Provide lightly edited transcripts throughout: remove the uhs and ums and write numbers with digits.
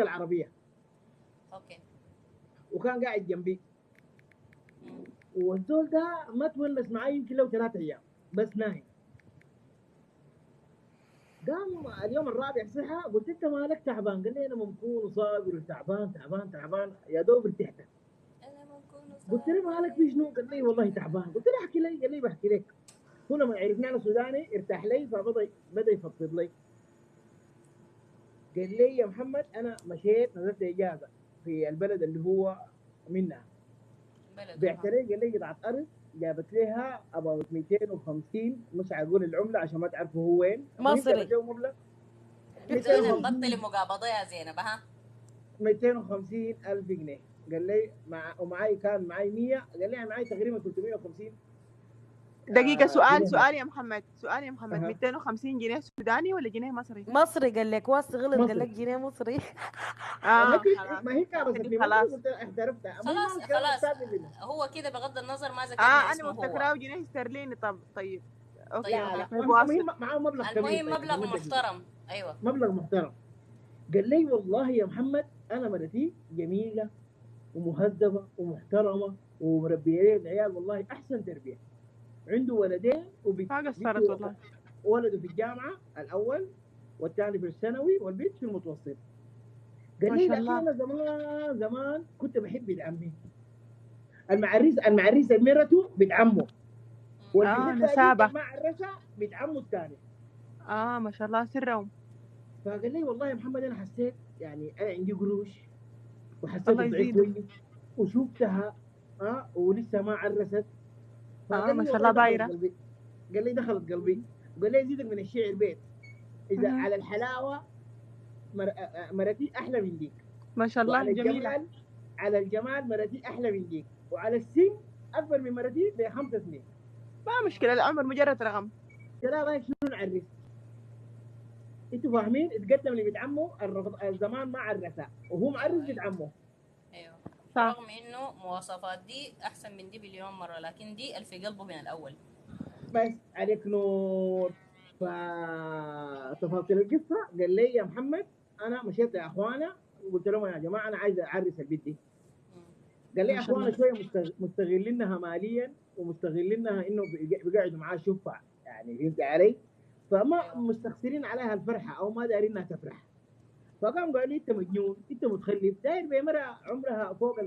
العربيه اوكي. وكان قاعد جنبي، والزول ده ما تونس معي يمكن له 3 ايام بس نايم. قام اليوم الرابع صحى، قلت انت مالك تعبان؟ قال لي انا ممكون وصابر وتعبان تعبان تعبان يا دوب ارتحت. انا ممكن قلت له مالك في شنو؟ قال لي والله تعبان. قلت له احكي لي. قال لي بحكي لك. هو لما عرفني انا سوداني ارتاح لي، بدا يفضفض لي. قال لي يا محمد انا مشيت نزلت اجازه في البلد اللي هو منها، بلد بعت اها. لي، قال لي قطعه ارض جابت لها اباوت 250، مش حقول العمله عشان ما تعرفوا هو وين، المهم جابت مصري. له مبلغ خلينا نبطل 250 مقابضه يا زينب ها. 250 الف جنيه. قال لي ومعي كان معي 100، قال لي انا معي تقريبا 350 دقيقة، جنيه سؤال يا محمد، 250 جنيه سوداني ولا جنيه مصري؟ مصري. قال لك واس غلط، قال مصري. لك جنيه مصري. خلاص ما هي كابستني، ما خلاص. قلت لها احترفتها، ما هي خلاص ما الكلام خلاص، الثاني منه. هو كده بغض النظر ما ذكرنا انا اسمه هو. مفتكراه جنيه استرليني. طيب اوكي طيب لا لا، اوكي، طيب واصل. المهم معاه مبلغ كبير. المهم طيب مبلغ كمان دقيقه، محترم. ايوه مبلغ محترم. قال لي والله يا محمد انا مرتي جميله ومهذبه ومحترمه ومربيه لي العيال والله احسن تربيه. عنده ولدين وبنت، ما قصرت والله. ولده في الجامعه الاول والثاني في الثانوي والبنت في المتوسط. قال ما لي شاء لكن الله. انا زمان زمان كنت بحب بنت عمي. المعريس مرته بنت عمه، والبنت ديك نسابة. ما عرسها بنت عمه الثاني. ما شاء الله سرهم. فقال لي والله يا محمد انا حسيت يعني انا عندي قروش وحسيت الله بضعيف يزيده. كويس وشفتها ولسه ما عرست. فقال ما لي شاء والله الله دخلت دايرة. قلبي. قال لي دخلت قلبي. وقال لي يزيدك من الشعر بيت، اذا على الحلاوه مرتي احلى من ديك، ما شاء الله وعلى جميلة. الجمال، على الجمال مرتي احلى من ديك، وعلى السن اكبر من مرتي ب5 سنين. ما مشكلة، العمر مجرد رقم. قال لا رايك شنو نعرس؟ انتوا فاهمين؟ اتقدم لبنت عمه الزمان ما عرسها وهو معرس بنت عمه. ايوه صح. رغم انه مواصفات دي احسن من دي بليون مره، لكن دي في قلبه من الاول. بس عليك نور. فتفاصيل القصه قال لي يا محمد انا مشيت لاخوانا وقلت لهم يا جماعه انا عايز اعرس البنت دي. قال لي ما شاء اخوانا الله. شويه مستغلينها ماليا ومستغلينها انه بيقعدوا معاه شفع، يعني فهمت علي؟ فما مستخسرين عليها الفرحه او ما دارين انها تفرح. فقام قال لي انت مجنون، انت متخلف، داير بمرأة عمرها فوق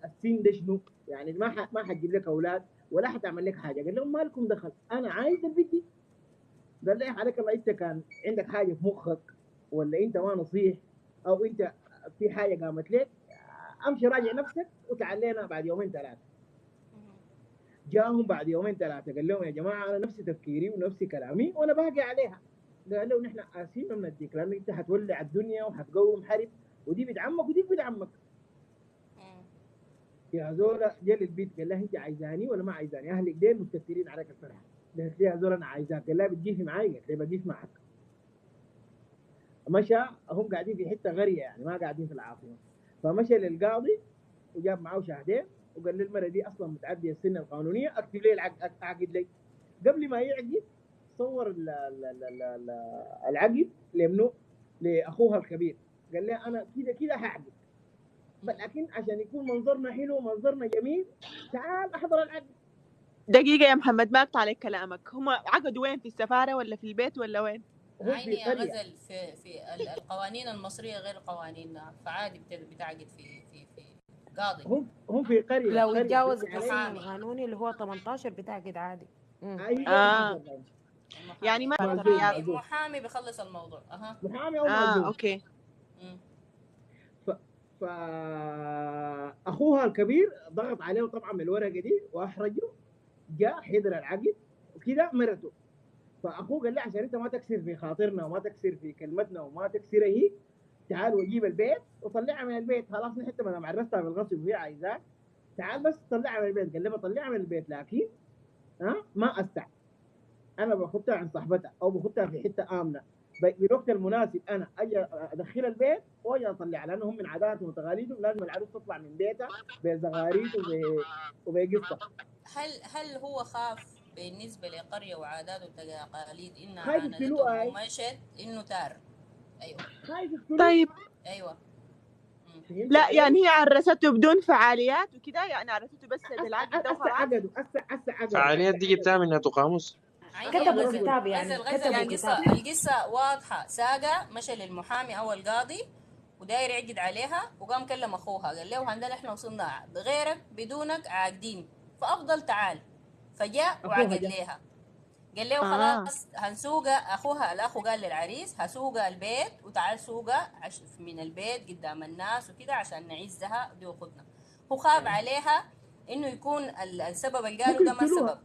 السن ده شنو؟ يعني ما حتجيب لك اولاد ولا حتعمل لك حاجه. قال لهم مالكم دخل، انا عايز البنت دي. قال لي عليك الله، انت كان عندك حاجه في مخك ولا انت ما نصيح او انت في حاجه قامت لك؟ امشي راجع نفسك وتعال لنا بعد يومين 3. جاهم بعد يومين 3 قال لهم يا جماعه انا نفس تفكيري ونفس كلامي وانا باقي عليها. قال له نحن اسفين ما بنديك لانك انت حتولع الدنيا وحتقوم حرب، ودي بنت عمك ودي بنت عمك. يا زولا جل البيت قال لها انت عايزاني ولا ما عايزاني؟ اهلك ديل مستكثرين عليك الفرحه. قالت لي يا زولا انا عايزاك. قال لها بتجيفي معي؟ قالت لي بجيف معك. مشى، هم قاعدين في حته غريه يعني ما قاعدين في العاصمه. فمشى للقاضي وجاب معه شاهدين وقال للمرأة دي اصلا متعديه السن القانونيه، اكتب لي اعقد لي. قبل ما يعقد صور العقد لمنو؟ لاخوها الكبير. قال لي انا كده كده هعقد، لكن عشان يكون منظرنا حلو ومنظرنا جميل تعال احضر العقد. دقيقة يا محمد، ما أقطع عليك كلامك. هم عقدوا وين؟ في السفارة ولا في البيت ولا وين؟ هم عيني في يا قريه. غزل، في القوانين المصريه غير قوانيننا، فعادي بتعقد في قاضي. هم في قريه. لو قريه يتجاوز فهمت علي؟ السن القانوني اللي هو 18 بتعقد عادي. ايوه يعني ما محامي بيخلص الموضوع. محامي او معزول. اوكي. اخوها الكبير ضغط عليه طبعا من الورقه دي واحرجه. جاء حضر العقد وكده مرته. فاخوه قال لي عشان انت ما تكسر في خاطرنا وما تكسر في كلمتنا وما تكسرها هي، تعال وجيب البيت وطلعها من البيت. خلاص نحن ما عرفتها بالغصب وهي عايزاك، تعال بس طلعها من البيت. قال لي بطلعها من البيت لكن ما استع، انا باخدها عند صاحبتها او باخدها في حته امنه بالوقت المناسب. انا اجي ادخل البيت واجي اطلعها، لانهم من عاداتهم وتقاليدهم لازم العروس تطلع من بيتها بزغاريد وبقصه. هل هو خاف بالنسبه لقريه وعادات وتقاليد انها خايف عاندته يقتلوها. ومشت انه تار؟ ايوه خايف يقتلوها. طيب ايوه فهمت لا علي؟ يعني هي عرسته بدون فعاليات وكده، يعني عرسته بس بالعقد ده هسه وخلاص. عقدوا، هسه عقدوا فعاليات دي جبتها من ناتو قاموس. عيني يا كتبوا غزل. كتاب يعني، غزل كتبوا يعني كتاب. القصة واضحة. ساقة مشى للمحامي أو القاضي وداير يعقد عليها، وقام كلم أخوها قال له عندنا إحنا وصلنا عقد غيرك بدونك عاقدين، فأفضل تعال. فجاء اخوها وعقد جا. ليها. قال له اه خلاص هنسوق. أخوها الأخو قال للعريس هسوق البيت وتعال سوق من البيت قدام الناس وكده عشان نعزها دي أختنا. هو خاب عليها إنه يكون السبب اللي قالوا ممكن ده ما يقتلوها. سبب.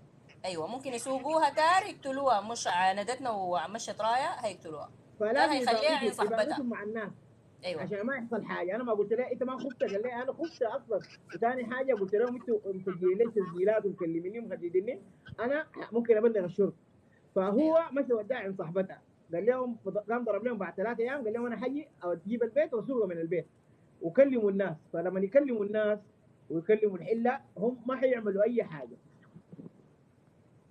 ايوه ممكن يسوقوها تار يقتلوها، مش عاندتنا ومشت رايه هيقتلوها. قال فلازم هيخليها عند يبعدوا صاحبتها. مع الناس ايوه. عشان ما يحصل حاجه. انا ما قلت له انت ما خفت، قال لي انا خفت اصلا. وثاني حاجه قلت لهم انتوا مسجلين لي تسجيلات ومكلميني ومهدديني، انا ممكن ابلغ الشرطه. ايوه. فهو مشى وداع عند صاحبتها، قال لهم قام ضرب لهم بعد 3 ايام، قال لهم انا حجي او تجيب البيت واسوقه من البيت وكلموا الناس. فلما يكلموا الناس ويكلموا الحله هم ما حيعملوا اي حاجه.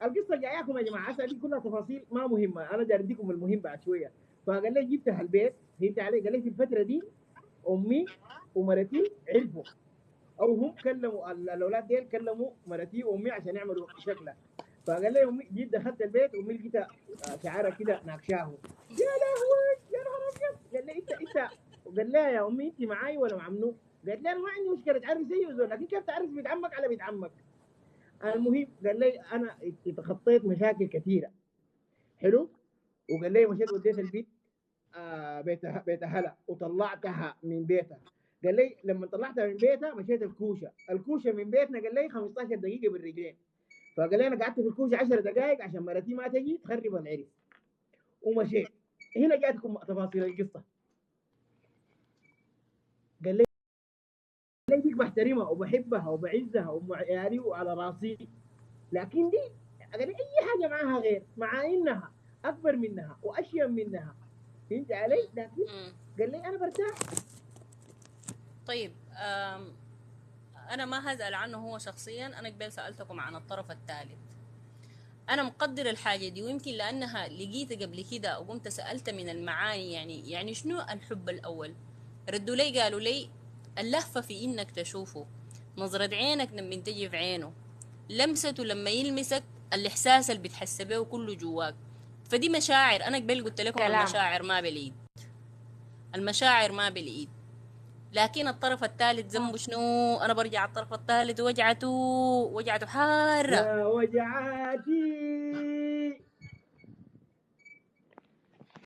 القصه جاياكم يا جماعه، هسه دي كلها تفاصيل ما مهمه، انا جاي اديكم المهم بعد شويه. فقال لي جبتها البيت، فهمت علي؟ قال لي في الفتره دي امي ومرتي عرفوا، او هم كلموا الاولاد ديل كلموا مرتي وامي عشان يعملوا شكلها. فقال لي امي جيت دخلت البيت، امي لقيتها شعرها كده ناكشاه. يا لهوي يا نهار ابيض. قال لي انت قال لها يا امي انت معاي ولا مع منو؟ قالت لي انا ما عندي مشكله تعرف زيه وزول، لكن كيف تعرف بيت عمك على بيت عمك؟ المهم قال لي انا تخطيت مشاكل كثيره. حلو. وقال لي مشيت وديت البيت بيت اهلها وطلعتها من بيتها. قال لي لما طلعتها من بيتها مشيت الكوشه من بيتنا قال لي 15 دقيقه بالرجلين. فقال لي انا قعدت في الكوشه 10 دقائق عشان مرتي ما تجي تخرب العرس ومشيت. هنا جاتكم تفاصيل القصه. قال لي ديك بحترمها وبحبها وبعزها وعيالي وعلى راسي، لكن دي قال لي اي حاجه معاها غير مع انها اكبر منها واشيم منها، فهمت علي؟ لكن قال لي انا برتاح. طيب انا ما هسأل عنه هو شخصيا، انا قبل سألتكم عن الطرف الثالث. انا مقدر الحاجة دي، ويمكن لانها لقيت قبل كده وقمت سألت من المعاني يعني شنو الحب الاول. ردوا لي قالوا لي اللهفة في انك تشوفه، نظرة عينك لما تجي في عينه، لمسته لما يلمسك، الاحساس اللي بتحس به كله جواك. فدي مشاعر. انا قبل قلت لكم كلام. المشاعر ما بالايد، المشاعر ما بالايد. لكن الطرف الثالث ذنبه شنو؟ انا برجع الطرف الثالث وجعته حاره. يا وجعاتي